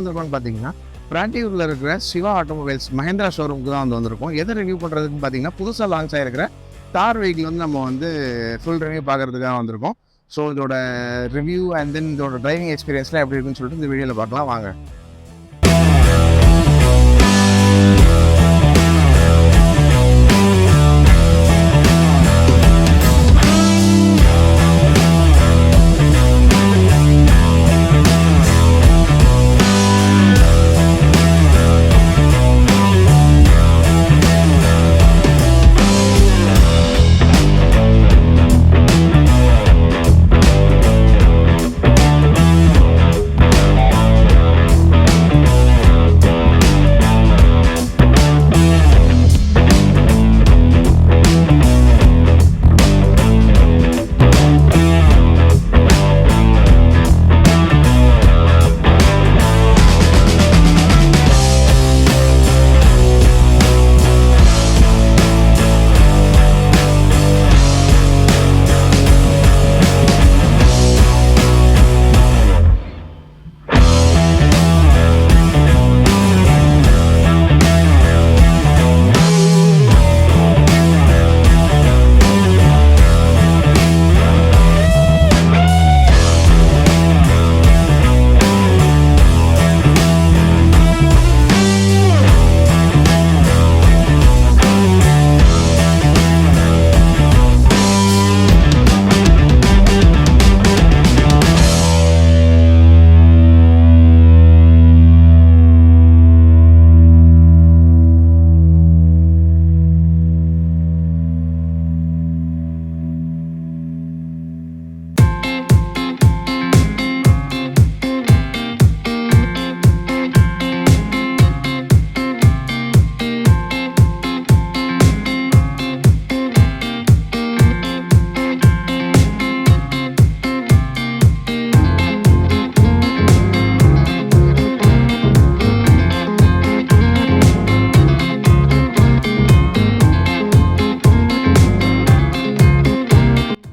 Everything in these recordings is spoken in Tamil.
வந்திருக்கோம்னு பார்த்தீங்கன்னா பிராண்டியூரில் இருக்கிற சிவா ஆட்டோமொபைல்ஸ் மஹிந்திரா ஷோரூமுக்கு தான் வந்திருக்கோம். எதை ரிவ்யூ பண்ணுறதுன்னு பார்த்தீங்கன்னா புதுசாக லான்ச் ஆகிருக்கிற தார் வெஹிக்கிள் வந்து நம்ம வந்து ஃபுல் ரிவ்யூ பார்க்குறதுக்காக வந்திருக்கோம். ஸோ இதோட ரிவ்யூ அண்ட் தென் இதோட டிரைவிங் எக்ஸ்பீரியன்ஸ்லாம் எப்படி இருக்குன்னு சொல்லிட்டு இந்த வீடியோவில் பார்க்கலாம் வாங்க.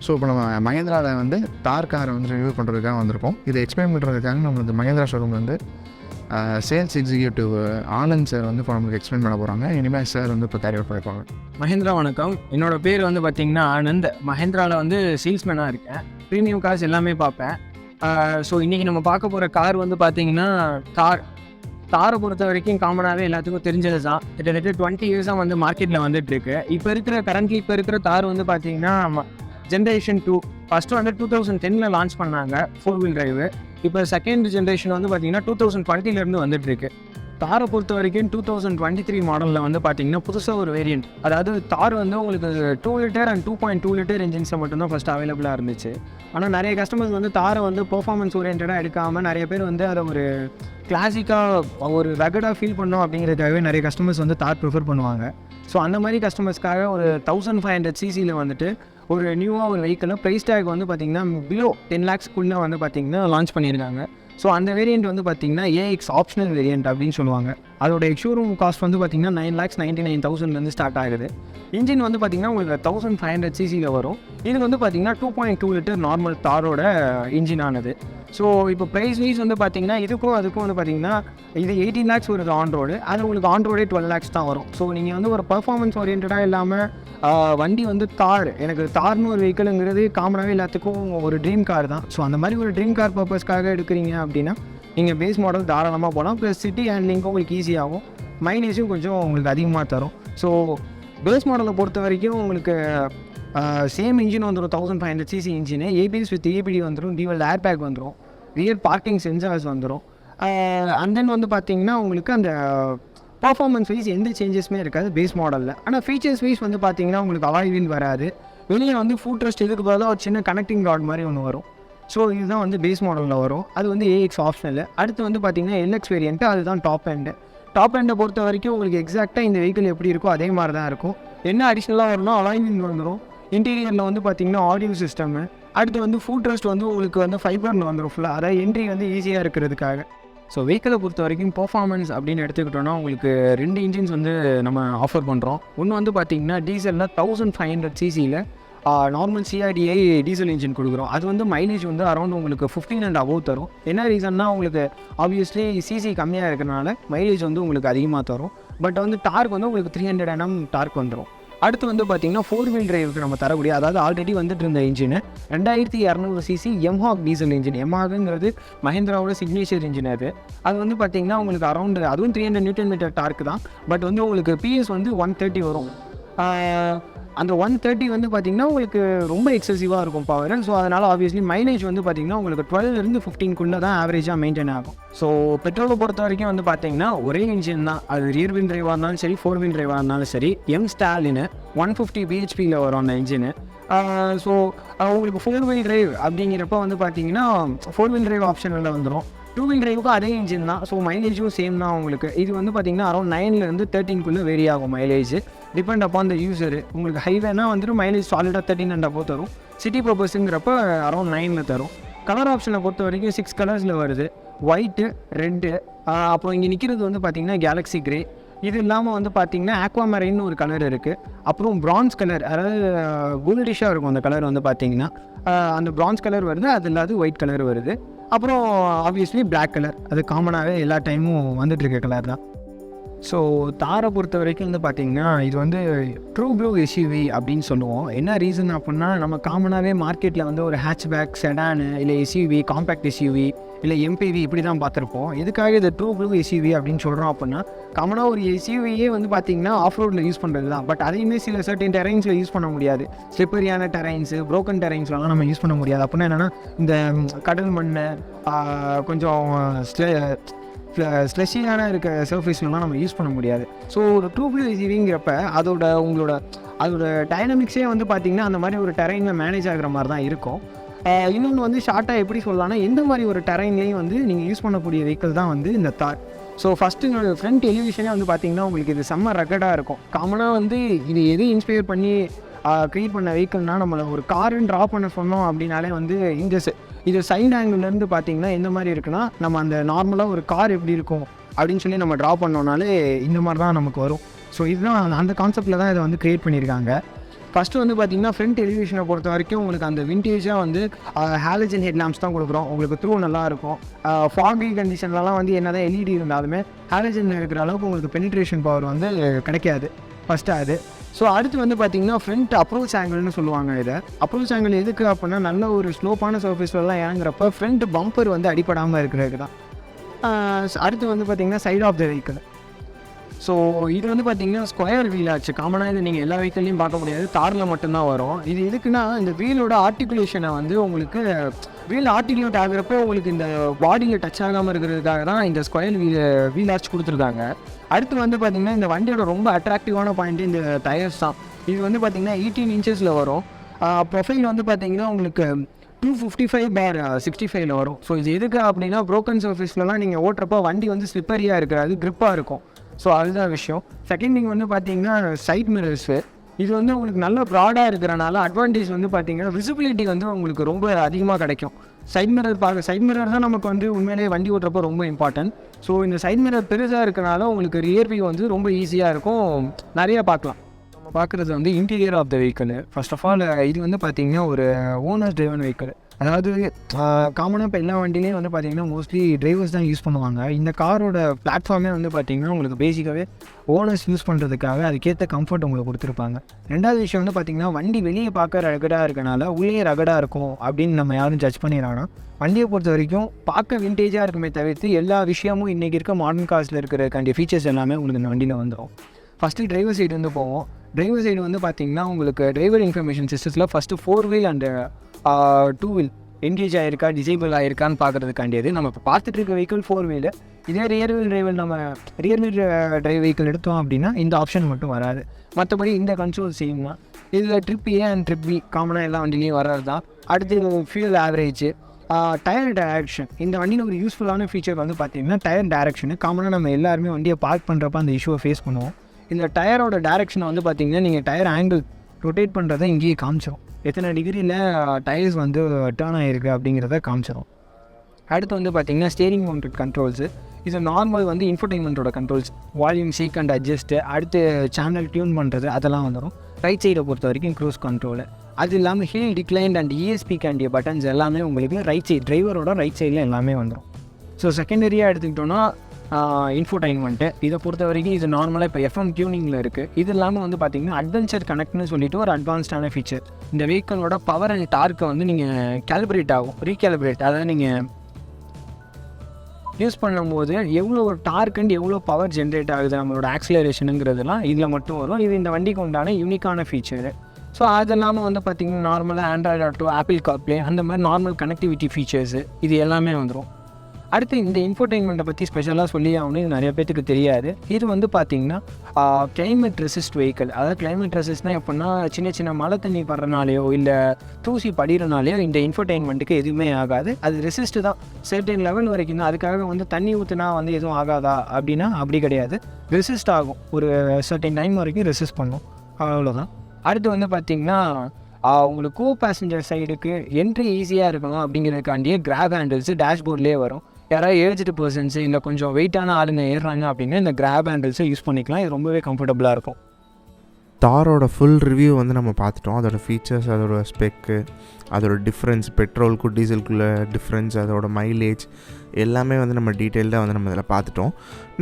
ஸோ இப்போ நம்ம மஹிந்திராவில் வந்து தார் காரை வந்து ரிவ்யூ பண்ணுறதுக்காக வந்திருக்கோம். இதை எக்ஸ்பிளைன் பண்ணுறதுக்காக நம்மளுக்கு மஹிந்திரா ஷோரூம் வந்து சேல்ஸ் எக்ஸிக்யூட்டிவ் ஆனந்த் சார் வந்து இப்போ நம்மளுக்கு எக்ஸ்பிளைன் பண்ண போகிறாங்க. இனிமேல் சார் வந்து இப்போ கேரி அவுட் பண்ணிப்பாங்க. மஹிந்திரா வணக்கம். என்னோடய பேர் வந்து பார்த்திங்கன்னா ஆனந்த். மஹிந்திராவில் வந்து சேல்ஸ்மேனாக இருக்கேன். ப்ரீமியம் கார்ஸ் எல்லாமே பார்ப்பேன். ஸோ இன்றைக்கி நம்ம பார்க்க போகிற கார் வந்து பார்த்திங்கன்னா தாரை பொறுத்த வரைக்கும் காமனாகவே எல்லாத்துக்கும் தெரிஞ்சது தான். கிட்டத்தட்ட 20 இயர்ஸாக வந்து மார்க்கெட்டில் வந்துட்டுருக்கு. இப்போ இருக்கிற தார் வந்து பார்த்திங்கன்னா ஜென்ரேஷன் 2 ஃபஸ்ட்டு வந்து 2010 லான்ச் பண்ணாங்க 4-wheel டிரைவு. இப்போ செகண்ட் ஜென்ரேஷன் வந்து பார்த்திங்கன்னா 2020 வந்துட்டுருக்கு. தாரை பொறுத்த வரைக்கும் 2023 மாடலில் வந்து பார்த்திங்கன்னா புதுசாக ஒரு வேரியண்ட், அதாவது தார் வந்து உங்களுக்கு 2 லிட்டர் அண்ட் 2.2 லிட்டர் இன்ஜின்ஸை மட்டும்தான் ஃபஸ்ட் அவைலபிளாக இருந்துச்சு. ஆனால் நிறைய கஸ்டமர்ஸ் வந்து தாரை வந்து பெர்ஃபார்மன்ஸ் ஓரியன்டாக எடுக்காமல் நிறைய பேர் வந்து அதை ஒரு கிளாசிக்காக ஒரு ரகடாக ஃபீல் பண்ணோம் அப்படிங்கிறதுக்காகவே நிறைய கஸ்டமர்ஸ் வந்து தார் ப்ரிஃபர் பண்ணுவாங்க. ஸோ அந்த மாதிரி கஸ்டமர்ஸ்க்காக ஒரு 1500 cc வந்துட்டு ஒரு நியூவாக ஒரு வெஹிக்கிள் ப்ரைஸ் டேக் வந்து பார்த்திங்கன்னா பிலோ 10 lakhsக்குள்ளே வந்து பார்த்திங்கன்னா லான்ச் பண்ணியிருக்காங்க. ஸோ அந்த வேரியண்ட் வந்து பார்த்திங்கன்னா ஏஎக்ஸ் ஆப்ஷனல் வேரியண்ட் அப்படின்னு சொல்லுவாங்க. அதோட எக்ஷோரூம் காஸ்ட் வந்து பார்த்திங்கன்னா 9,99,000 ஸ்டார்ட் ஆகுது. இன்ஜின் வந்து பார்த்திங்கன்னா உங்களுக்கு 1500 cc வரும். இது வந்து பார்த்திங்கன்னா 2.2 லிட்டர் நார்மல் தாரோட இன்ஜின் ஆனது. ஸோ இப்போ ப்ரைஸ் வைஸ் வந்து பார்த்திங்கன்னா இதுக்கும் அதுக்கும் வந்து பார்த்திங்கன்னா இது 18 lakhs வருது ஆன் ரோடு, அது உங்களுக்கு ஆன் ரோடே 12 lakhs தான் வரும். ஸோ நீங்கள் வந்து ஒரு பர்ஃபார்மன்ஸ் ஓரியன்டாக இல்லாமல் வண்டி வந்து எனக்கு தார்னு ஒரு வெஹிக்கிளுங்கிறது காமனாகவே எல்லாத்துக்கும் ஒரு ட்ரீம் கார் தான். ஸோ அந்த மாதிரி ஒரு ட்ரீம் கார் பர்பஸ்க்காக எடுக்கிறீங்க அப்படின்னா நீங்கள் பேஸ் மாடல் தாராளமாக போகலாம். ப்ளஸ் சிட்டி ஹேண்ட்லிங்கும் உங்களுக்கு ஈஸியாகும், மைலேஜும் கொஞ்சம் உங்களுக்கு அதிகமாக தரும். ஸோ பேஸ் மாடலை பொறுத்த வரைக்கும் உங்களுக்கு சேம் இன்ஜின் வந்துடும், 1500 cc engine, ABS with EBD வந்துடும், டியூவல் ஏர் பேக் வந்துடும், ரியர் பார்க்கிங் சென்சார்ஸ் வந்துடும். அண்ட் தென் வந்து பார்த்திங்கன்னா உங்களுக்கு அந்த பர்ஃபார்மன்ஸ் வைஸ் எந்த சேஞ்சஸுமே இருக்காது பேஸ் மாடலில். ஆனால் ஃபீச்சர்ஸ் வைஸ் வந்து பார்த்திங்கன்னா உங்களுக்கு அலாய் வீல் வராது. வெளியே வந்து ஃபுட் ரெஸ்ட் இதுக்கு பதிலாக ஒரு சின்ன கனெக்டிங் ராட் மாதிரி ஒன்று வரும். ஸோ இதுதான் வந்து பேஸ் மாடலில் வரும். அது வந்து ஏஎக்ஸ் ஆப்ஷனல். அடுத்து வந்து பார்த்திங்கன்னா எல்எக்ஸ் வேரியண்ட்டு, அதுதான் டாப் எண்டை பொறுத்த வரைக்கும் உங்களுக்கு எக்ஸாக்டாக இந்த வெஹிக்கிள் எப்படி இருக்கோ அதே மாதிரி தான் இருக்கும். என்ன அடிஷ்னலாக வரணும், அலாய் வீல் வந்துடும். இன்டீரியரில் வந்து பார்த்திங்கன்னா ஆடியோ சிஸ்டமு. அடுத்து வந்து ஃபுட் ரெஸ்ட் வந்து உங்களுக்கு வந்து ஃபைபரில் வந்துடும் ஃபுல்லாக, அதாவது என்ட்ரி வந்து ஈஸியாக இருக்கிறதுக்காக. ஸோ வெஹிக்கிளை பொறுத்த வரைக்கும் பர்ஃபார்மன்ஸ் அப்படின்னு எடுத்துக்கிட்டோன்னா உங்களுக்கு 2 இன்ஜின்ஸ் வந்து நம்ம ஆஃபர் பண்ணுறோம். ஒன்று வந்து பார்த்திங்கன்னா டீசலில் 1500 cc normal CRDI diesel engine கொடுக்குறோம். அது வந்து மைலேஜ் வந்து அரௌண்ட் உங்களுக்கு 15 and above தரும். என்ன ரீசன்னா உங்களுக்கு ஆப்வியஸ்லி சிசி கம்மியாக இருக்கிறனால மைலேஜ் வந்து உங்களுக்கு அதிகமாக தரும். பட் வந்து டார்க் வந்து உங்களுக்கு 300 Nm டார்க் வந்துடும். அடுத்து வந்து பார்த்திங்கன்னா 4-wheel டிரைவுக்கு நம்ம தரக்கூடிய, அதாவது ஆல்ரெடி வந்துட்டு இருந்த engine 2200 CC mHawk diesel engine. எம்ஹாக்ங்கிறது மஹிந்திராவோட சிக்னேச்சர் இன்ஜின். அது வந்து பார்த்திங்கன்னா உங்களுக்கு அரௌண்ட் அதுவும் 300 Nm டார்க் தான். பட் வந்து உங்களுக்கு பிஎஸ் வந்து 130 வரும். அந்த 130 வந்து பார்த்திங்கன்னா உங்களுக்கு ரொம்ப எக்ஸசிவாக இருக்கும் பவர். ஸோ அதனால் ஆப்வியஸ்லி மைலேஜ் வந்து பார்த்திங்கன்னா உங்களுக்கு 12 to 15 தான் ஆவரேஜாக மெயின்டைன் ஆகும். ஸோ பெட்ரோலை பொறுத்த வரைக்கும் வந்து பார்த்திங்கன்னா ஒரே இன்ஜின் தான். அது ரியர் வீல் டிரைவாக இருந்தாலும் சரி, 4-wheel டிரைவாக இருந்தாலும் சரி, ஸ்டாலின்னு 150 bhpயில் வரும் அந்த இன்ஜினு. ஸோ உங்களுக்கு 4-wheel டிரைவ் அப்படிங்கிறப்ப வந்து பார்த்திங்கன்னா 4-wheel டிரைவ் ஆப்ஷனில் வந்துடும். 2-wheel டிரைவுக்கும் அதே இன்ஜின் தான். ஸோ மைலேஜும் சேம் தான் உங்களுக்கு. இது வந்து பார்த்திங்கன்னா அரௌண்ட் 9 to 13 வேரி ஆகும் mileage, depend upon the user. உங்களுக்கு ஹைவேனா வந்துட்டு மைலேஜ் சாலிடாக 13 and above தரும். சிட்டி பர்பஸுங்கிறப்ப அரௌண்ட் 9 தரும். கலர் ஆப்ஷனை பொறுத்த வரைக்கும் 6 கலர்ஸில் வருது. ஒயிட்டு, ரெட்டு, அப்புறம் இங்கே நிற்கிறது வந்து பார்த்திங்கன்னா கேலக்ஸி கிரே. இது இல்லாமல் வந்து பார்த்திங்கன்னா ஆக்வாமரைன்னு ஒரு கலர் இருக்குது. அப்புறம் ப்ரான்ஸ் கலர், அதாவது கோல்டிஷாக இருக்கும் அந்த கலர் வந்து பார்த்திங்கன்னா. அந்த ப்ரான்ஸ் கலர் வருது, அது இல்லாத ஒயிட் கலர் வருது. அப்புறம் ஆப்வியஸ்லி பிளாக் கலர், அது காமனாகவே எல்லா டைமும் வந்துட்டுருக்க கலர் தான். ஸோ தாரை பொறுத்த வரைக்கும் வந்து பார்த்திங்கன்னா இது வந்து ட்ரூ ப்ளூ எஸ்யூவி அப்படின்னு சொல்லுவோம். என்ன ரீசன் அப்படின்னா, நம்ம காமனாகவே மார்க்கெட்டில் வந்து ஒரு ஹேட்ச்பேக், செடானு, இல்லை எஸ்யூவி, காம்பேக்ட் எஸ்யூவி, இல்லை எம்பிவி இப்படி தான் பார்த்துருப்போம். எதுக்காக இது ட்ரூ ப்ளூ எஸ்யூவி அப்படின்னு சொல்கிறோம் அப்படின்னா, காமனாக ஒரு எஸ்யூவியே வந்து பார்த்திங்கன்னா ஆஃப் ரோடில் யூஸ் பண்ணுறது தான். பட் அதையுமே சில சர்டன் டெரைன்ஸில் யூஸ் பண்ண முடியாது. ஸ்லிப்பரியான டெரைன்ஸு, ப்ரோக்கன் டெரைன்ஸ்லாம் நம்ம யூஸ் பண்ண முடியாது. அப்படின்னா என்னென்னா, இந்த கடல் மண், கொஞ்சம் ஸ்லெஷியான இருக்க சர்ஃபேஸ்லாம் நம்ம யூஸ் பண்ண முடியாது. ஸோ ஒரு 2-wheel எஸ்யூவிங்கிறப்ப அதோட டைனமிக்ஸே வந்து பார்த்திங்கன்னா அந்த மாதிரி ஒரு டெரைனில் மேனேஜ் ஆகிற மாதிரி தான் இருக்கும். இன்னொன்று வந்து ஷார்ட்டாக எப்படி சொல்லலாம்னா, எந்த மாதிரி ஒரு டெரைன்லேயும் வந்து நீங்கள் யூஸ் பண்ணக்கூடிய வெஹிக்கிள் தான் வந்து இந்த தார். ஸோ ஃபஸ்ட்டு என்னோடய ஃப்ரண்ட் எலிவேஷனே வந்து பார்த்திங்கன்னா உங்களுக்கு இது செம்ம ரகடாக இருக்கும். காமனாக வந்து இது எது இன்ஸ்பயர் பண்ணி க்ரியேட் பண்ண வெஹிக்கிள்னால், நம்மளை ஒரு காருன்னு ட்ரா பண்ண சொன்னோம் அப்படின்னாலே வந்து இது சைட் ஆங்கிள்லேருந்து பார்த்திங்கன்னா எந்த மாதிரி இருக்குன்னா, நம்ம அந்த நார்மலாக ஒரு கார் எப்படி இருக்கும் அப்படின்னு சொல்லி நம்ம ட்ரா பண்ணோம்னாலே இந்த மாதிரி தான் நமக்கு வரும். ஸோ இதுதான் அந்த கான்செப்டில் தான் இதை வந்து க்ரியேட் பண்ணியிருக்காங்க. ஃபஸ்ட்டு வந்து பார்த்திங்கன்னா ஃப்ரண்ட் எலிவேஷனை பொறுத்த வரைக்கும் உங்களுக்கு அந்த விண்டேஜாக வந்து ஹாலஜன் ஹெட்லாம்ப்ஸ் தான் கொடுக்குறோம். உங்களுக்கு த்ரூ நல்லாயிருக்கும். ஃபாகி கண்டிஷன்லலாம் வந்து என்ன தான் எல்இடி இருந்தாலுமே ஹாலஜன் இருக்கிற அளவுக்கு உங்களுக்கு பெனிட்ரேஷன் பவர் வந்து கிடைக்காது ஃபஸ்ட்டு அது. ஸோ அடுத்து வந்து பார்த்திங்கன்னா ஃப்ரண்ட் அப்ரோச் ஆங்கிள்னு சொல்லுவாங்க. இதை அப்ரோச் ஆங்கிள் எதுக்கு அப்படின்னா, நல்ல ஒரு ஸ்லோப்பான சர்ஃபேஸ்லாம் இறங்குறப்ப ஃப்ரண்ட் பம்பர் வந்து அடிப்படாமல் இருக்கிறதுக்கு தான். அடுத்து வந்து பார்த்திங்கன்னா side of the vehicle. So இது வந்து பார்த்திங்கன்னா ஸ்கொயர் வீல் ஆச்சு. காமனாக இது நீங்கள் எல்லா வெஹிக்கிள்லையும் பார்க்க முடியாது, தாரில் மட்டும்தான் வரும். இது எதுக்குன்னா, இந்த வீலோட ஆர்டிகுலேஷனை வந்து உங்களுக்கு வீல் ஆர்டிகுலேட் ஆகிறப்போ உங்களுக்கு இந்த பாடியில் டச் ஆகாமல் இருக்கிறதுக்காக தான் இந்த ஸ்கொயர் வீல் ஆர்ச் கொடுத்துருக்காங்க. அடுத்து வந்து பார்த்திங்கன்னா இந்த வண்டியோட ரொம்ப அட்ராக்டிவான பாயிண்ட்டு இந்த டயர்ஸ் தான். இது வந்து பார்த்திங்கன்னா 18 inches வரும். ப்ரொஃபைல் வந்து பார்த்திங்கன்னா உங்களுக்கு 255/65 வரும். ஸோ இது எதுக்கு அப்படின்னா, ப்ரோக்கன் சர்ஃபேஸ்லலாம் நீங்கள் ஓட்டுறப்போ வண்டி வந்து ஸ்லிப்பரியாக இருக்காது, க்ரிப்பாக இருக்கும். ஸோ அதுதான் விஷயம். செகண்ட் திங் வந்து பார்த்திங்கன்னா சைட் மிரர்ஸு. இது வந்து உங்களுக்கு நல்ல ப்ராடாக இருக்கிறனால அட்வான்டேஜ் வந்து பார்த்திங்கன்னா விசிபிலிட்டி வந்து உங்களுக்கு ரொம்ப அதிகமாக கிடைக்கும். சைட் மிரர் தான் நமக்கு வந்து உண்மையிலேயே வண்டி ஓட்டுறப்போ ரொம்ப இம்பார்ட்டன்ட். ஸோ இந்த சைட் மிரர் பெருசாக இருக்கிறனால உங்களுக்கு ரியர் வியூ வந்து ரொம்ப ஈஸியாக இருக்கும், நிறையா பார்க்கலாம். நம்ம பார்க்குறது வந்து interior of the vehicle. First of all இது வந்து பார்த்திங்கன்னா ஒரு ஓனர்ஸ் ட்ரைவன் வெஹிக்கிள். அதாவது காமனாக இப்போ எல்லா வண்டிலையும் வந்து பார்த்திங்கன்னா மோஸ்ட்லி டிரைவர்ஸ் தான் யூஸ் பண்ணுவாங்க. இந்த காரோட பிளாட்ஃபார்மே வந்து பார்த்திங்கன்னா உங்களுக்கு பேசிக்காகவே ஓனர்ஸ் யூஸ் பண்ணுறதுக்காக அதுக்கேற்ற கம்ஃபர்ட் உங்களுக்கு கொடுத்துருப்பாங்க. ரெண்டாவது விஷயம் வந்து பார்த்திங்கன்னா, வண்டி வெளியே பார்க்க ரகடாக இருக்கனால உள்ளே ரகடாக இருக்கும் அப்படின்னு நம்ம யாரும் ஜட்ஜ் பண்ணிடுறாங்கன்னா, வண்டியை பொறுத்த வரைக்கும் பார்க்க விண்டேஜாக இருக்குமே தவிர்த்து எல்லா விஷயமும் இன்றைக்கி இருக்க மாடர்ன் கார்ஸில் இருக்கிற ஃபீச்சர்ஸ் எல்லாமே உங்களுக்கு இந்த வண்டியில் வந்துடும். ஃபஸ்ட்டு டிரைவர் சைடு வந்து போவோம். டிரைவர் சைடு வந்து பார்த்திங்கன்னா உங்களுக்கு டிரைவர் இன்ஃபர்மேஷன் சிஸ்டத்தில் first 4-wheel and 2-wheel engage ஆகிருக்கா, டிசேபிள் ஆகிருக்கான்னு பார்க்குறதுக்காண்டியது. நம்ம இப்போ பார்த்துட்டு இருக்க வெஹிக்கிள் 4-wheel. இதே ரியர் வீல் டிரைவ் வெஹிக்கிள் எடுத்தோம் அப்படின்னா இந்த ஆப்ஷன் மட்டும் வராது. மற்றபடி இந்த கன்சோல் சேம் தான். இதில் trip A and trip B காமனாக எல்லா வண்டிலையும் வர்றது தான். அடுத்து ஃபியூல் ஆவரேஜ், டயர் டைரக்ஷன். இந்த வண்டியில் ஒரு யூஸ்ஃபுல்லான ஃபீச்சர் வந்து பார்த்திங்கன்னா டயர் டைரக்ஷனு. காமனாக நம்ம எல்லாருமே வண்டியை பார்க் பண்ணுறப்ப அந்த இஷ்யூவை ஃபேஸ் பண்ணுவோம். இந்த டயரோட டைரக்ஷனை வந்து பார்த்திங்கன்னா நீங்கள் டயர் ஆங்கிள் ரொட்டேட் பண்ணுறதை இங்கேயே காமிச்சிடும். எத்தனை டிகிரியில் டயர்ஸ் வந்து டேர்ன் ஆகிருக்கு அப்படிங்கிறத காமிச்சிடும். அடுத்து வந்து பார்த்திங்கன்னா ஸ்டேரிங் மவுண்டட் கண்ட்ரோல்ஸு. இது நார்மல் வந்து இன்ஃபர்டைன்மெண்ட்டோட controls, volume, seek and adjust, அடுத்து சேனல் டியூன் பண்ணுறது அதெல்லாம் வந்துடும். ரைட் சைடை பொறுத்த வரைக்கும் க்ரூஸ் கண்ட்ரோலு. அது இல்லாமல் ஹில் டிக்ளைன் அண்ட் ESP கேண்டிய பட்டன்ஸ் எல்லாமே உங்களுக்கு ரைட் சைடு, டிரைவரோட ரைட் சைடில் எல்லாமே வந்துடும். ஸோ செகண்டரியாக எடுத்துக்கிட்டோன்னா இன்ஃபோடைன்மெண்ட்டு, இதை பொறுத்த வரைக்கும் இது நார்மலாக இப்போ FM டியூனிங்கில் இருக்குது. இது இல்லாமல் வந்து பார்த்திங்கன்னா அட்வென்ச்சர் கனெக்ட்னு சொல்லிட்டு ஒரு அட்வான்ஸ்டான ஃபீச்சர். இந்த வெஹிக்கிளோட பவர் அண்ட் டார்க்கை வந்து நீங்கள் கேலிப்ரேட் ஆகும், ரீகேலிப்ரேட், அதாவது நீங்கள் யூஸ் பண்ணும்போது எவ்வளோ ஒரு டார்க் அண்ட் எவ்வளோ பவர் ஜென்ரேட் ஆகுது நம்மளோட ஆக்சிலரேஷனுங்கிறதுலாம் இதில் மட்டும் வரும். இது இந்த வண்டிக்கு உண்டான யூனிக்கான ஃபீச்சரு. ஸோ அது இல்லாமல் வந்து பார்த்திங்கன்னா நார்மலாக ஆண்ட்ராய்டு ஆட்டோ, ஆப்பிள் கார்ப்ளே, அந்த மாதிரி நார்மல் கனெக்டிவிட்டி ஃபீச்சர்ஸு இது எல்லாமே வந்துடும். அடுத்து இந்த இன்ஃபோடெயின்மெண்ட்டை பற்றி ஸ்பெஷலாக சொல்லி ஆகணும், இது நிறைய பேத்துக்கு தெரியாது. இது வந்து பார்த்திங்கன்னா கிளைமேட் ரெசிஸ்ட் வெஹிக்கிள். அதாவது கிளைமேட் ரெசிஸ்ட்னால் எப்படின்னா சின்ன சின்ன மழை தண்ணி படுறனாலையோ இல்லை தூசி படிகிறனாலையோ இந்த இன்ஃபோடெயின்மெண்ட்டுக்கு எதுவுமே ஆகாது. அது ரெசிஸ்ட்டு தான், சர்டன் லெவல் வரைக்கும் தான். அதுக்காக வந்து தண்ணி ஊற்றுனா வந்து எதுவும் ஆகாதா அப்படின்னா அப்படி கிடையாது, ரெசிஸ்ட் ஆகும். ஒரு சர்டன் டைம் வரைக்கும் ரெசிஸ்ட் பண்ணும், அவ்வளோதான். அடுத்து வந்து பார்த்திங்கன்னா உங்களுக்கு கோ பேசஞ்சர் சைடுக்கு என்ட்ரி ஈஸியாக இருக்கணும் அப்படிங்கிறதுக்காண்டியே கிராப் ஹேண்டில்ஸு டேஷ்போர்ட்லேயே வரும். யாராவது ஏஜ்டு பர்சன்ஸு இல்லை கொஞ்சம் வெயிட்டான ஆளுங்க ஏறுறாங்க அப்படின்னா இந்த கிராப் ஹேண்டில்ஸை யூஸ் பண்ணிக்கலாம். இது ரொம்பவே கம்ஃபர்டபுளாக இருக்கும். தாரோட ஃபுல் ரிவ்யூ வந்து நம்ம பார்த்துட்டோம். அதோடய ஃபீச்சர்ஸ், அதோட ஸ்பெக்கு, அதோட டிஃப்ரென்ஸ், பெட்ரோலுக்கும் டீசலுக்குள்ள டிஃப்ரென்ஸ், அதோட மைலேஜ் எல்லாமே வந்து நம்ம டீட்டெயில்டாக வந்து நம்ம இதில் பார்த்துட்டோம்.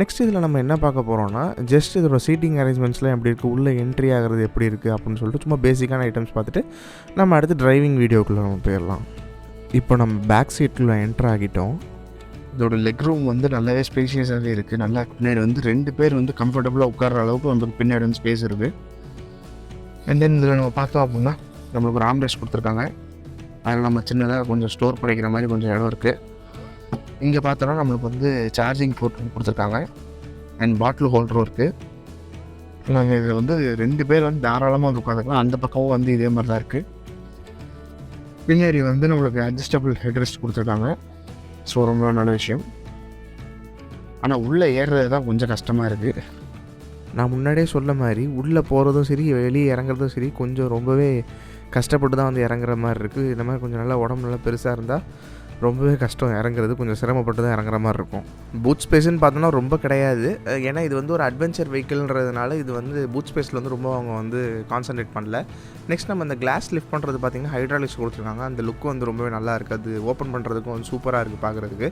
நெக்ஸ்ட் இதில் நம்ம என்ன பார்க்க போகிறோம்னா, ஜஸ்ட் இதோட சீட்டிங் அரேஞ்ச்மெண்ட்ஸ்லாம் எப்படி இருக்குது, உள்ளே என்ட்ரி ஆகிறது எப்படி இருக்குது அப்படின்னு சொல்லிட்டு சும்மா பேசிக்கான ஐட்டம்ஸ் பார்த்துட்டு நம்ம அடுத்து டிரைவிங் வீடியோக்குள்ளே நம்ம போயிடலாம். இப்போ நம்ம பேக் சீட்டில் என்ட்ரு ஆகிட்டோம். இதோட லெக் ரூம் வந்து நல்லாவே ஸ்பேஷியஸாகவே இருக்குது. நல்லா பின்னாடி வந்து 2 பேர் வந்து கம்ஃபர்டபுளாக உட்கார்ற அளவுக்கு வந்து பின்னாடி வந்து ஸ்பேஸ் இருக்குது. அண்ட் தென் இதில் நம்ம பார்த்தோம் அப்படின்னா நம்மளுக்கு ஒரு ஆம்ரெஸ்ட் கொடுத்துருக்காங்க. அதில் நம்ம சின்னதாக கொஞ்சம் ஸ்டோர் பண்ணிக்கிற மாதிரி கொஞ்சம் இடம் இருக்குது. இங்கே பார்த்தோன்னா நம்மளுக்கு வந்து சார்ஜிங் போர்ட் கொடுத்துருக்காங்க அண்ட் பாட்டில் ஹோல்டரும் இருக்குது. நாங்கள் இதில் வந்து 2 பேர் வந்து தாராளமாக வந்து உட்காந்துக்கலாம். அந்த பக்கமும் வந்து இதே மாதிரி தான் இருக்குது. பின்னாடி வந்து நம்மளுக்கு அட்ஜஸ்டபிள் ஹெட்ரெஸ்ட் கொடுத்துருக்காங்க. ஸோ ரொம்ப நல்ல விஷயம். ஆனால் உள்ளே ஏறுறது தான் கொஞ்சம் கஷ்டமாக இருக்குது. நான் முன்னாடியே சொல்ல மாதிரி உள்ளே போகிறதும் சரி வெளியே இறங்குறதும் சரி கொஞ்சம் ரொம்பவே கஷ்டப்பட்டு தான் வந்து இறங்குற மாதிரி இருக்குது. இந்த மாதிரி கொஞ்சம் நல்லா உடம்பு நல்லா பெருசாக இருந்தால் ரொம்பவே கஷ்டம் இறங்குறது, கொஞ்சம் சிரமப்பட்டு தான் இறங்குற மாதிரி இருக்கும். பூட் ஸ்பேஸ்ன்னு பார்த்தோன்னா ரொம்ப கிடையாது. ஏன்னா இது வந்து ஒரு அட்வென்ச்சர் வெஹிக்கிள்ன்றதுனால இது வந்து பூட் ஸ்பேஸில் வந்து ரொம்ப அவங்க வந்து கான்சன்ட்ரேட் பண்ணல. நெக்ஸ்ட் நம்ம அந்த கிளாஸ் லிஃப்ட் பண்ணுறது பார்த்திங்கன்னா ஹைட்ராலிக்ஸ் கொடுத்துருக்காங்க. அந்த லுக்கு வந்து ரொம்பவே நல்லா இருக்குது. அது ஓப்பன் பண்ணுறதுக்கும் வந்து சூப்பராக இருக்குது பார்க்குறதுக்கு.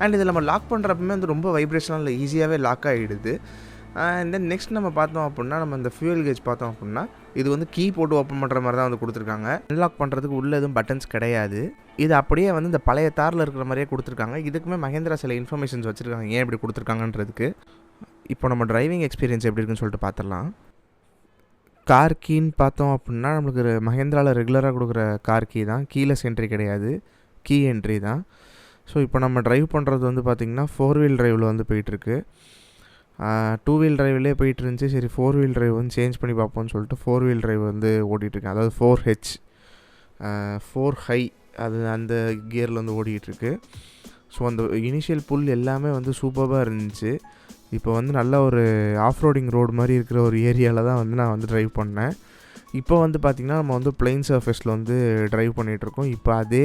அண்ட் இதில் நம்ம லாக் பண்ணுறப்பமே வந்து ரொம்ப வைப்ரேஷனாக ஈஸியாகவே லாக் ஆகிடுது. அண்ட் தென் நெக்ஸ்ட் நம்ம பார்த்தோம் அப்படின்னா நம்ம இந்த ஃபியூல் கேஜ் பார்த்தோம் அப்படின்னா இது வந்து கீ போட்டு ஓப்பன் பண்ணுற மாதிரி தான் வந்து கொடுத்துருக்காங்க. அன்லாக் பண்ணுறதுக்கு உள்ளே எதுவும் பட்டன்ஸ் கிடையாது. இது அப்படியே வந்து இந்த பழைய தாரில் இருக்கிற மாதிரியே கொடுத்துருக்காங்க. இதுக்குமே மஹேந்திரா சில இன்ஃபர்மேஷன்ஸ் வச்சுருக்காங்க ஏன் இப்படி கொடுத்துருக்காங்கன்றதுக்கு. இப்போ நம்ம டிரைவிங் எக்ஸ்பீரியன்ஸ் எப்படி இருக்குன்னு சொல்லிட்டு பார்த்துடலாம். கார் கீன்னு பார்த்தோம் அப்படின்னா நம்மளுக்கு மஹேந்திராவில் ரெகுலராக கொடுக்குற கார் கீ தான், கீலெஸ் என்ட்ரி கிடையாது, கீ என்ட்ரி தான். ஸோ இப்போ நம்ம ட்ரைவ் பண்ணுறது வந்து பார்த்திங்கன்னா 4 வீல் டிரைவில் வந்து போயிட்டுருக்கு. 2 வீல் டிரைவ்லேயே போயிட்டு இருந்துச்சு. சரி 4 வீல் டிரைவ் வந்து சேஞ்ச் பண்ணி பார்ப்போம்னு சொல்லிட்டு 4 வீல் டிரைவ் வந்து ஓட்டிகிட்ருக்கேன். அதாவது 4H 4 ஹை அது அந்த கியரில் வந்து ஓடிக்கிட்டுருக்கு. ஸோ அந்த இனிஷியல் புல் எல்லாமே வந்து சூப்பராக இருந்துச்சு. இப்போ வந்து நல்ல ஒரு ஆஃப் ரோடிங் ரோடு மாதிரி இருக்கிற ஒரு ஏரியாவில் தான் வந்து நான் வந்து ட்ரைவ் பண்ணேன். இப்போ வந்து பார்த்திங்கன்னா நம்ம வந்து பிளெயின் சர்ஃபேஸில் வந்து ட்ரைவ் பண்ணிகிட்ருக்கோம். இப்போ அதே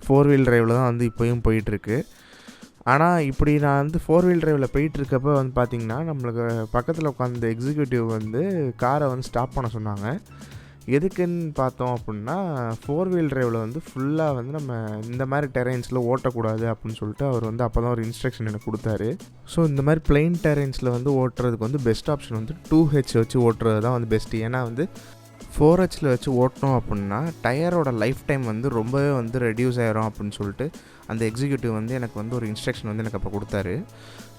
4 வீல் டிரைவில் தான் வந்து இப்போயும் போயிட்டுருக்கு. ஆனால் இப்படி நான் வந்து 4 வீல் டிரைவில் போயிட்டுருக்கப்போ வந்து பார்த்திங்கன்னா நம்மளுக்கு பக்கத்தில் உட்காந்த எக்ஸிக்யூட்டிவ் வந்து காரை வந்து ஸ்டாப் பண்ண சொன்னாங்க. எதுக்குன்னு பார்த்தோம் அப்படின்னா 4 வீல் டிரைவில் வந்து ஃபுல்லாக வந்து நம்ம இந்த மாதிரி டெரைன்ஸில் ஓட்டக்கூடாது அப்படின்னு சொல்லிட்டு அவர் வந்து அப்போ தான் ஒரு இன்ஸ்ட்ரக்ஷன் எனக்கு கொடுத்தாரு. ஸோ இந்த மாதிரி பிளெயின் டெரைன்ஸில் வந்து ஓட்டுறதுக்கு வந்து பெஸ்ட் ஆப்ஷன் வந்து 2H வச்சு ஓட்டுறது தான் வந்து பெஸ்ட்டு. ஏன்னா வந்து 4Hல வச்சு ஓட்டினோம் அப்படின்னா டயரோட லைஃப் டைம் வந்து ரொம்பவே வந்து ரெடியூஸ் ஆகிரும் அப்படின்னு சொல்லிட்டு அந்த எக்ஸிக்யூட்டிவ் வந்து எனக்கு வந்து ஒரு இன்ஸ்ட்ரக்ஷன் வந்து எனக்கு அப்போ கொடுத்தாரு.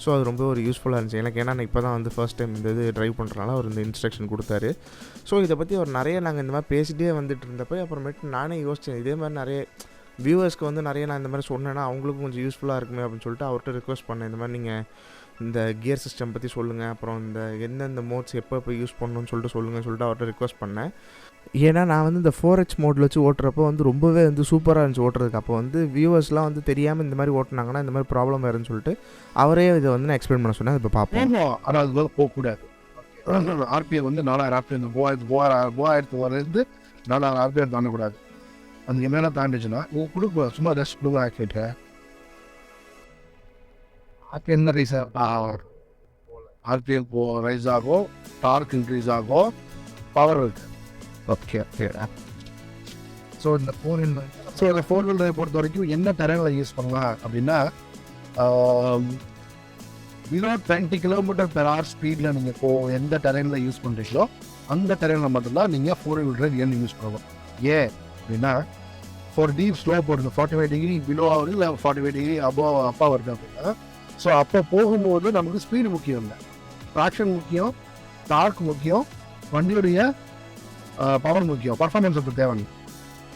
ஸோ அது ரொம்ப ஒரு யூஸ்ஃபுல்லாக இருந்துச்சு எனக்கு. ஏன்னா நான் இப்போ தான் வந்து ஃபர்ஸ்ட் டைம் இந்த இது ட்ரைவ் பண்ணுறனால அவர் இந்த இன்ஸ்ட்ரக்ஷன் கொடுத்தாரு. ஸோ இதை பற்றி அவர் நிறைய நாங்கள் இந்த மாதிரி பேசிகிட்டே வந்துட்டு இருந்தப்போ அப்புறமேட்டு நானே யோசித்தேன், இதே மாதிரி நிறைய வியூவர்ஸ்க்கு வந்து நிறைய நான் இந்த மாதிரி சொன்னேன்னா அவங்களுக்கும் கொஞ்சம் யூஸ்ஃபுல்லாக இருக்குமே அப்படின்னு சொல்லிட்டு அவர்கிட்ட ரிக்வெஸ்ட் பண்ணேன். இந்த மாதிரி நீங்கள் இந்த கியர் சிஸ்டம் பற்றி சொல்லுங்கள், அப்புறம் இந்த எந்தெந்த மோட்ஸ் எப்போ யூஸ் பண்ணணும்னு சொல்லிட்டு அவர்கிட்ட ரிக்வெஸ்ட் பண்ணேன். ஏன்னா நான் வந்து இந்த 4H மோடில் வச்சு ஓட்டுறப்போ வந்து ரொம்பவே வந்து சூப்பராக இருந்துச்சு ஓட்டுறதுக்கு. அப்போ வந்து வியூவர்ஸ்லாம் வந்து தெரியாமல் இந்த மாதிரி ஓட்டினாங்கன்னா இந்த மாதிரி ப்ராப்ளம் வரும்னு சொல்லிட்டு அவரே இதை வந்து நான் எக்ஸ்பிளைன் பண்ண சொன்னேன். இப்போ பார்ப்போம். ஆனால் அது வந்து போகக்கூடாது. RPM வந்து 4000 RPM, 3000 வரது 4000 RPM தாண்டக்கூடாது. அதுக்கு மேலே தாண்டிச்சுன்னா கொடுக்க சும்மா ரெஸ்ட் கொடுக்க ஆக்கிட்டு RPM என்ன ரைஸ் RPM ரைஸ் ஆகும், டார்க் இன்க்ரீஸ் ஆகும், பவர் இருக்குது. Okay okay. ஸோ இந்த ஃபோர் வீல் டிரைவ் பொறுத்த வரைக்கும் என்ன டெரெயினில் யூஸ் பண்ணலாம் அப்படின்னா, பிலோ 20 km/h ஸ்பீடில் நீங்கள் எந்த டெரெயினில் யூஸ் பண்ணுறீங்களோ அந்த டெரெயினில் மட்டும்தான் நீங்கள் ஃபோர் வீல் டிரைவ் யூஸ் பண்ணணும். ஏன் அப்படின்னா, ஃபார் டீப் ஸ்லோப் வருது 45 டிகிரி பிலோ ஆகுது, இல்லை 45 டிகிரி அப்பா வருது அப்படின்னா, ஸோ அப்போ போகும்போது நமக்கு ஸ்பீடு முக்கியம் இல்லை, ட்ராக்ஷன் முக்கியம், டார்க் முக்கியம், வண்டியுடைய பவர் முக்கியம், பர்ஃபார்மன்ஸ் அதுக்கு தேவை.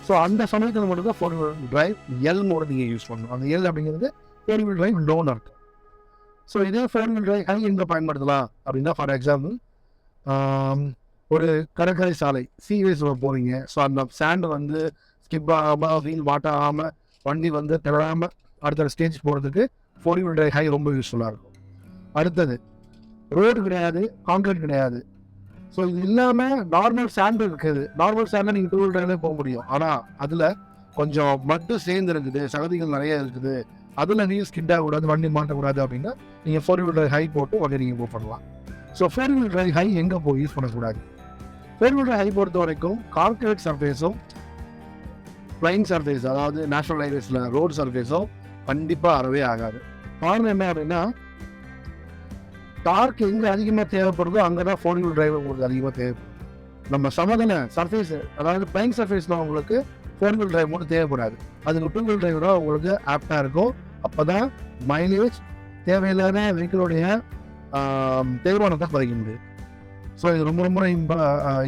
ஸோ அந்த சமயத்தில் மட்டும்தான் four wheel drive L mode நீங்கள் யூஸ் பண்ணணும். அந்த எல் அப்படிங்கிறது ஃபோர் வீல் டிரைவ் லோன் இருக்கும். ஸோ இதே ஃபோர் வீல் டிரைவ் ஹை எங்கே பயன்படுத்தலாம் அப்படின்னா, ஃபார் எக்ஸாம்பிள் ஒரு கடற்கரை சாலை சீவேஸில் போகிறீங்க. ஸோ அந்த சாண்டை வந்து ஸ்கிப் ஆகாமல், வீல் வாட்டாகாமல், வண்டி வந்து திரளாமல் அடுத்த ஸ்டேஜ் போகிறதுக்கு ஃபோர் வீல் டிரைவ் ஹை ரொம்ப யூஸ்ஃபுல்லாக இருக்கும். அடுத்தது ரோடு கிடையாது, கான்கிரீட் கிடையாது. ஸோ இது இல்லாமல் நார்மல் சாண்டு இருக்குது. நார்மல் சாண்டில் நீங்கள் டூ வீல் டிரைவ்லேயே போக முடியும். ஆனால் அதில் கொஞ்சம் மட்டும் சேர்ந்து இருக்குது, சகதிகள் நிறைய இருக்குது, அதில் நீங்கள் ஸ்கிட் ஆகக்கூடாது, வண்டி மாட்டக்கூடாது அப்படின்னா நீங்கள் ஃபோர் வீல் டிரைவ் ஹை போட்டு வண்டி நீங்கள் மூவ் பண்ணலாம். So four wheel drive high எங்கே போய் யூஸ் பண்ணக்கூடாது? ஃபோர் வீல் டிரைவ் ஹை பொறுத்த வரைக்கும் கான்கிரீட் சர்ஃபேஸும் பிளைன் சர்ஃபேஸ், அதாவது நேஷனல் ஹைவேஸில் ரோடு சர்ஃபேஸும் கண்டிப்பாக அறவே ஆகாது. காரணம் என்ன அப்படின்னா, டார்க் எங்கே அதிகமாக தேவைப்படுதோ அங்கே தான் ஃபோர் வீல் டிரைவ் உங்களுக்கு அதிகமாக தேவைப்படும். நம்ம சமதன சர்ஃபேஸ், அதாவது பிளைன் சர்ஃபேஸில் உங்களுக்கு ஃபோர் வீல் டிரைவ் மட்டும் தேவைப்படாது, அதுக்கு டூ வீல் டிரைவ் தான் உங்களுக்கு ஆப்டாக இருக்கும். அப்போ தான் மைலேஜ் தேவையில்லாத வெஹிக்கிளுடைய தேய்மானத்தை குறைக்க முடியும். ஸோ இது ரொம்ப ரொம்ப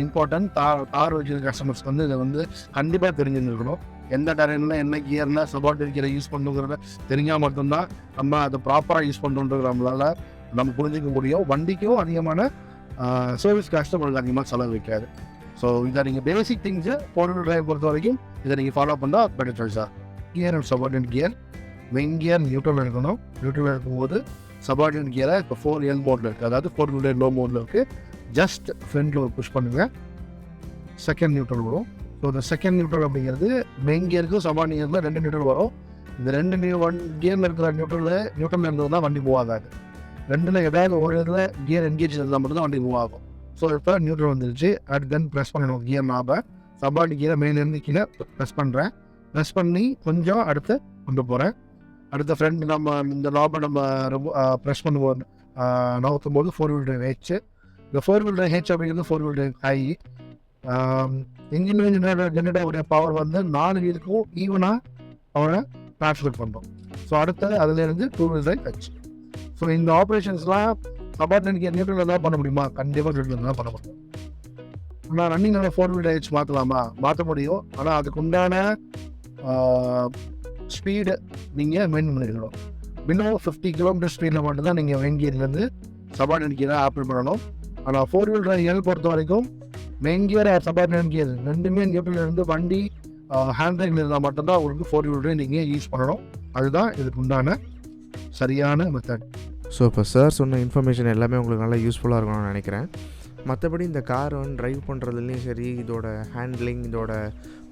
இம்பார்ட்டன்ட். தார் வச்சுருக்க கஸ்டமர்ஸ்க்கு வந்து இதை வந்து கண்டிப்பாக தெரிஞ்சுருக்கணும். எந்த டெரெயினில் என்ன கியர்னா சபார்டினேட் கியரை யூஸ் பண்ணுங்கிறத தெரிஞ்சால் மட்டும்தான் நம்ம அதை ப்ராப்பராக யூஸ் பண்ணுறோன்றது நம்மளால் நம்ம புரிஞ்சிக்க முடியும். வண்டிக்கும் அதிகமான சர்வீஸ் கஸ்டமருக்கு அதிகமாக செலவு வைக்காது. ஸோ இதை நீங்கள் பேசிக் திங்ஸை ஃபோர் வீல் டிரைவ் பொறுத்த வரைக்கும் இதை நீங்கள் ஃபாலோ பண்ணால் பெட்டர் சாய்ஸாக. Gear and subordinate gear, main gear neutral இருக்கணும். நியூட்ரல் இருக்கும்போது சபார்டினேட் கியரை இப்போ 4L மோடில் இருக்குது, அதாவது ஃபோர் வீல் டிரைவ் லோ மோடில் இருக்குது. ஜஸ்ட் ஃப்ரண்ட்டில் புஷ் பண்ணுங்கள், செகண்ட் நியூட்ரல் வரும். ஸோ இந்த செகண்ட் நியூட்ரல் அப்படிங்கிறது மெயின் கியருக்கும் சபார்டினேட் கியரில் 2 நியூட்ரல் வரும். இந்த 2 கியரில் இருக்கிற நியூட்ரல் இருந்தது தான் வண்டி மூவ் ஆகாது. 2ல் ஏதாவது ஒரு இடத்துல கியர் என்கேஜ் இருந்தால் மட்டும்தான் வண்டி மூவ் ஆகும். ஸோ இப்போ நியூட்ரல் வந்துருச்சு. அடுத்து தென் ப்ரெஸ் பண்ணணும் கியர் நாபை. சபார்டினேட் கியரை மேலேருந்து கீழே ப்ரெஸ் பண்ணுறேன். ப்ரெஸ் பண்ணி கொஞ்சம் அடுத்து கொண்டு போகிறேன். அடுத்த ஃப்ரெண்ட் நம்ம இந்த நாபை நம்ம ப்ரெஸ் பண்ணுவோம், நவுத்தும் போது ஃபோர் வீல் டிரைவ் ஹெச். இந்த ஃபோர் வீல் டிரைவ் ஹெச் அப்படிங்கிறது four wheel drive high. Engine ஜெனரேட்டருடைய பவர் வந்து 4 வீலுக்கும் ஈவனாக அவரை ட்ரான்ஸ்ஃபர் பண்ணுறோம். ஸோ அடுத்தது அதுலேருந்து two wheel drive H. So இந்த ஆப்ரேஷன்ஸ்லாம் சபார்டினேட் கியர் நியூட்ரலில் தான் பண்ண முடியுமா? கண்டிப்பாக நியூட்ரலில் தான் பண்ண முடியும். ஆனால் ரன்னிங்கில் ஃபோர் வீல் டிரைவ் ஹெச் மாற்றலாமா? மாற்ற முடியும். ஆனால் அதுக்கு உண்டான ஸ்பீடு நீங்கள் மெயின்டைன் பண்ணிக்கணும். பிலோ 50 km ஸ்பீடில் மட்டும்தான் நீங்கள் மெயின் கியர்லேருந்து சபார்டினேட் கியரை ஆப்ரேட் பண்ணணும். ஆனால் ஃபோர் வீல் டிரைவ் எல் பொறுத்த வரைக்கும் மெயின் கியர் சபார்டினேட் கியர் ரெண்டுமே நியூட்ரலிருந்து வண்டி ஹேண்ட் பிரேக்கில் இருந்தால் மட்டும்தான் உங்களுக்கு ஃபோர் வீல் டிரைவ் நீங்கள் யூஸ் பண்ணணும். அதுதான் இதுக்கு உண்டான சரியான மெத்தட். ஸோ இப்போ சார் சொன்ன இன்ஃபர்மேஷன் எல்லாமே உங்களுக்கு நல்லா யூஸ்ஃபுல்லாக இருக்கணும்னு நினைக்கிறேன். மற்றபடி இந்த கார் வந்து ட்ரைவ் பண்ணுறதுலேயும் சரி, இதோட ஹேண்ட்லிங், இதோட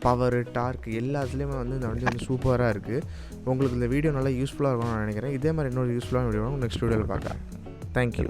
பவரு, டார்க் எல்லாத்துலேயுமே வந்து இந்த வண்டி வந்து சூப்பராக இருக்குது. உங்களுக்கு இந்த வீடியோ நல்லா யூஸ்ஃபுல்லாக இருக்கணும்னு நினைக்கிறேன். இதே மாதிரி இன்னொரு யூஸ்ஃபுல்லான வீடியோ நெக்ஸ்ட் வீடியோவில் பார்க்குறேன். தேங்க்யூ.